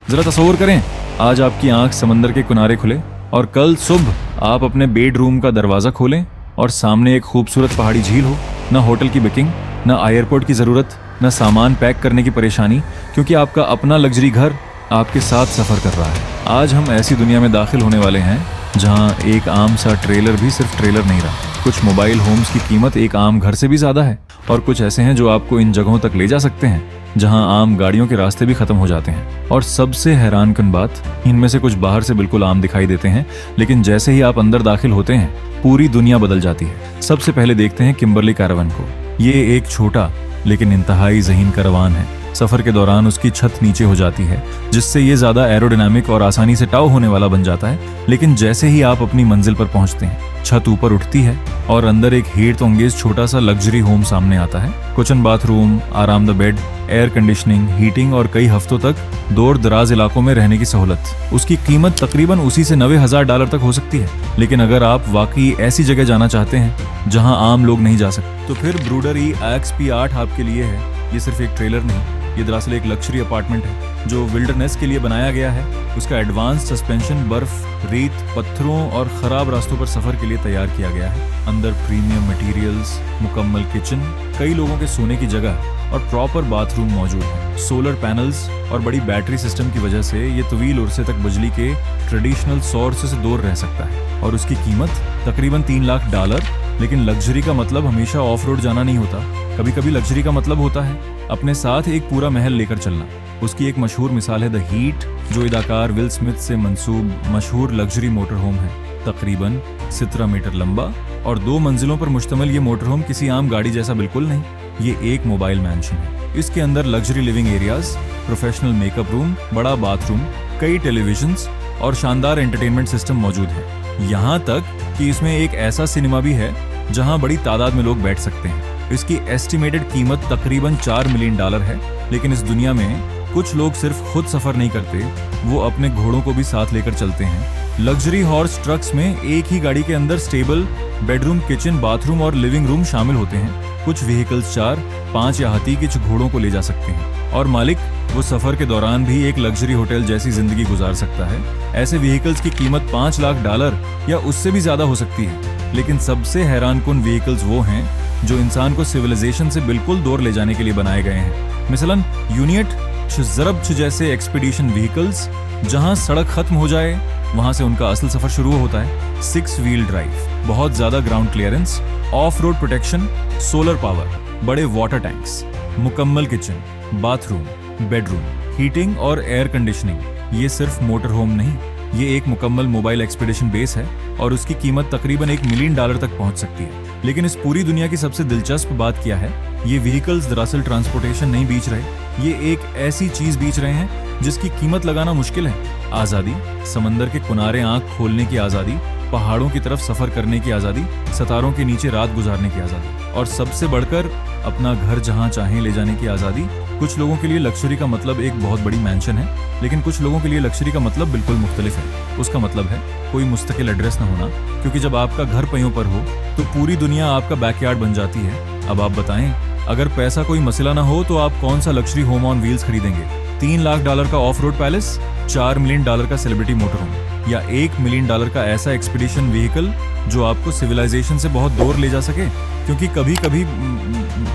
जरा तसव्वुर करें, आज आपकी आंख समंदर के किनारे खुले और कल सुबह आप अपने बेडरूम का दरवाजा खोलें और सामने एक खूबसूरत पहाड़ी झील हो। ना होटल की बुकिंग, ना एयरपोर्ट की ज़रूरत, ना सामान पैक करने की परेशानी, क्योंकि आपका अपना लग्जरी घर आपके साथ सफ़र कर रहा है। आज हम ऐसी दुनिया में दाखिल होने वाले हैं जहां एक आम सा ट्रेलर भी सिर्फ ट्रेलर नहीं रहा। कुछ मोबाइल होम्स की कीमत एक आम घर से भी ज़्यादा है और कुछ ऐसे हैं जो आपको इन जगहों तक ले जा सकते हैं जहां आम गाड़ियों के रास्ते भी खत्म हो जाते हैं। और सबसे हैरानकुन बात, इनमें से कुछ बाहर से बिल्कुल आम दिखाई देते हैं, लेकिन जैसे ही आप अंदर दाखिल होते हैं पूरी दुनिया बदल जाती है। सबसे पहले देखते हैं किम्बरली कैरावन को। ये एक छोटा लेकिन इंतहाई ज़हीन कैरावान है। सफर के दौरान उसकी छत नीचे हो जाती है, जिससे ये ज्यादा एरोडायनामिक और आसानी से टाव होने वाला बन जाता है। लेकिन जैसे ही आप अपनी मंजिल पर पहुंचते हैं, छत ऊपर उठती है और अंदर एक हैरत अंगेज छोटा सा लग्जरी होम सामने आता है। किचन, बाथरूम, आरामदा बेड, एयर कंडीशनिंग, हीटिंग और कई हफ्तों तक दूर दराज इलाकों में रहने की सहूलत। उसकी कीमत तकरीबन उसी से $90,000 तक हो सकती है। लेकिन अगर आप वाकई ऐसी जगह जाना चाहते हैं जहां आम लोग नहीं जा सकते, तो फिर ब्रूडर EXP8 आपके लिए है। ये सिर्फ एक ट्रेलर नहीं, ये दरअसल एक लग्जरी अपार्टमेंट है जो विल्डरनेस के लिए बनाया गया है। उसका एडवांस सस्पेंशन बर्फ, रेत, पत्थरों और खराब रास्तों पर सफर के लिए तैयार किया गया है। अंदर प्रीमियम मटेरियल्स, मुकम्मल किचन, कई लोगों के सोने की जगह और प्रॉपर बाथरूम मौजूद है। सोलर पैनल्स और बड़ी बैटरी सिस्टम की वजह से ये तवील उर्से तक बिजली के ट्रेडिशनल सोर्स से दूर रह सकता है। और उसकी कीमत तकरीबन $3 लाख। लेकिन लग्जरी का मतलब हमेशा ऑफ रोड जाना नहीं होता। कभी कभी लग्जरी का मतलब होता है अपने साथ एक पूरा महल लेकर चलना। उसकी एक मशहूर मिसाल है द हीट, जो अदाकार विल स्मिथ से मंसूब मशहूर लग्जरी मोटर होम है। तकरीबन 17 मीटर लंबा और 2 मंजिलों पर मुश्तमिल ये मोटर होम किसी आम गाड़ी जैसा बिल्कुल नहीं। ये एक मोबाइल मैंशन है। इसके अंदर luxury living areas, professional makeup room, बड़ा बाथरूम, कई टेलीविजन्स और शानदार एंटरटेनमेंट सिस्टम मौजूद है। यहाँ तक कि इसमें एक ऐसा सिनेमा भी है जहाँ बड़ी तादाद में लोग बैठ सकते हैं। इसकी एस्टिमेटेड कीमत तकरीबन $4 मिलियन है। लेकिन इस दुनिया में कुछ लोग सिर्फ खुद सफर नहीं करते, वो अपने घोड़ों को भी साथ लेकर चलते हैं। लग्जरी हॉर्स ट्रक्स में एक ही गाड़ी के अंदर स्टेबल, बेडरूम, किचन, बाथरूम और लिविंग रूम शामिल होते हैं। कुछ व्हीकल्स 4, 5 या हती कुछ घोड़ों को ले जा सकते हैं और मालिक वो सफर के दौरान भी एक लग्जरी होटल जैसी जिंदगी गुजार सकता है। ऐसे व्हीकल्स की कीमत $5 लाख या उससे भी ज्यादा हो सकती है। लेकिन सबसे हैरानकुन व्हीकल्स वो हैं जो इंसान को सिविलाइजेशन से बिल्कुल दूर ले जाने के लिए बनाए गए हैं। मिसलन यूनिट ज़रब जैसे एक्सपीडिशन व्हीकल्स, जहां सड़क खत्म हो जाए वहां से उनका असल सफर शुरू होता है। 6 व्हील ड्राइव, बहुत ज्यादा ground clearance, of road protection, solar power, बड़े वाटर टैंक्स, मुकम्मल किचन, बाथरूम, बेडरूम, हीटिंग और एयर कंडीशनिंग। ये सिर्फ मोटर होम नहीं, ये एक मुकम्मल मोबाइल एक्सपीडिशन बेस है और उसकी कीमत तकरीबन $1 मिलियन तक पहुंच सकती है। लेकिन इस पूरी दुनिया की सबसे दिलचस्प बात क्या है, ये व्हीकल्स दरअसल ट्रांसपोर्टेशन नहीं बेच रहे, ये एक ऐसी चीज बेच रहे हैं जिसकी कीमत लगाना मुश्किल है। आजादी, समंदर के किनारे आंख खोलने की आजादी, पहाड़ों की तरफ सफर करने की आजादी, सितारों के नीचे रात गुजारने की आजादी, और सबसे बढ़कर अपना घर जहां चाहें ले जाने की आजादी। कुछ लोगों के लिए लग्जरी का मतलब एक बहुत बड़ी मैंशन है, लेकिन कुछ लोगों के लिए लग्जरी का मतलब बिल्कुल मुख्तलिफ है। उसका मतलब है कोई मुस्तकिल एड्रेस न होना, क्योंकि जब आपका घर पैयों पर हो तो पूरी दुनिया आपका बैकयार्ड बन जाती है। अब आप बताएं, अगर पैसा कोई मसला ना हो तो आप कौन सा लग्जरी होम ऑन व्हील्स खरीदेंगे? $3 लाख का ऑफ रोड पैलेस, $4 मिलियन का सेलिब्रिटी मोटर होम, या $1 मिलियन का ऐसा एक्सपीडिशन व्हीकल जो आपको सिविलाइजेशन से बहुत दूर ले जा सके? क्योंकि कभी कभी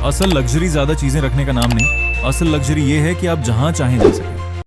असल लग्जरी ज्यादा चीजें रखने का नाम नहीं, असल लग्जरी ये है कि आप जहां चाहें जा सकें।